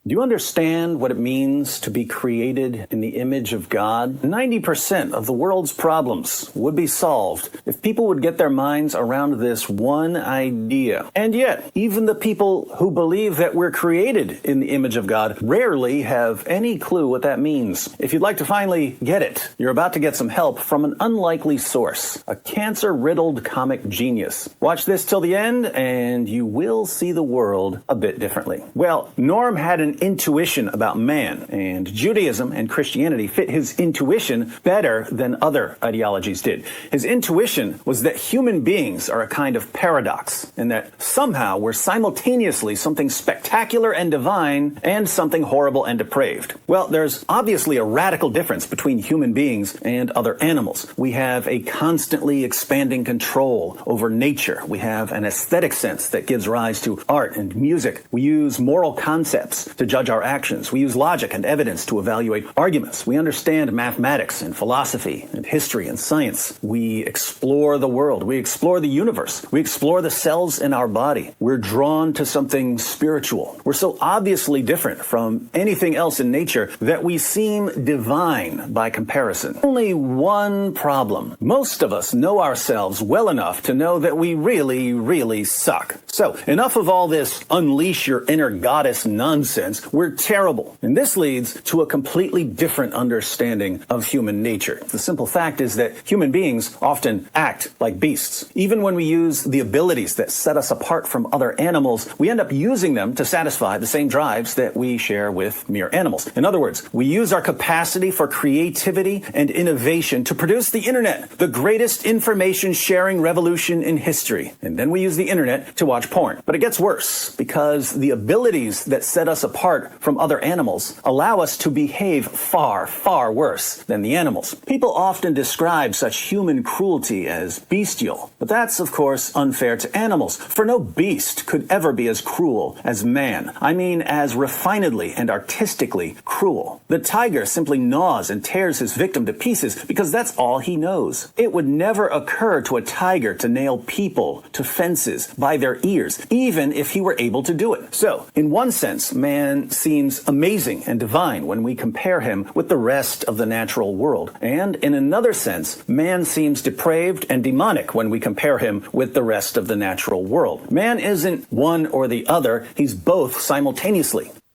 Do you understand what it means to be created in the image of God? 90% of the world's problems would be solved if people would get their minds around this one idea. And yet, even the people who believe that we're created in the image of God rarely have any clue what that means. If you'd like to finally get it, you're about to get some help from an unlikely source, a cancer-riddled comic genius. Watch this till the end, and you will see the world a bit differently. Well, Norm had an intuition about man, and Judaism and Christianity fit his intuition better than other ideologies did. His intuition was that human beings are a kind of paradox, and that somehow we're simultaneously something spectacular and divine and something horrible and depraved. Well, there's obviously a radical difference between human beings and other animals. We have a constantly expanding control over nature. We have an aesthetic sense that gives rise to art and music. We use moral concepts to judge our actions. We use logic and evidence to evaluate arguments. We understand mathematics and philosophy and history and science. We explore the world. We explore the universe. We explore the cells in our body. We're drawn to something spiritual. We're so obviously different from anything else in nature that we seem divine by comparison. Only one problem. Most of us know ourselves well enough to know that we really, really suck. So, enough of all this unleash your inner goddess nonsense. We're terrible. And this leads to a completely different understanding of human nature. The simple fact is that human beings often act like beasts. Even when we use the abilities that set us apart from other animals, we end up using them to satisfy the same drives that we share with mere animals. In other words, we use our capacity for creativity and innovation to produce the internet, the greatest information sharing revolution in history. And then we use the internet to watch porn. But it gets worse, because the abilities that set us apart from other animals allow us to behave far, far worse than the animals. People often describe such human cruelty as bestial, but that's, of course, unfair to animals, for no beast could ever be as cruel as man. I mean, as refinedly and artistically cruel. The tiger simply gnaws and tears his victim to pieces because that's all he knows. It would never occur to a tiger to nail people to fences by their ears, even if he were able to do it. So, in one sense, man seems amazing and divine when we compare him with the rest of the natural world. And in another sense, man seems depraved and demonic when we compare him with the rest of the natural world. Man isn't one or the other, he's both simultaneously.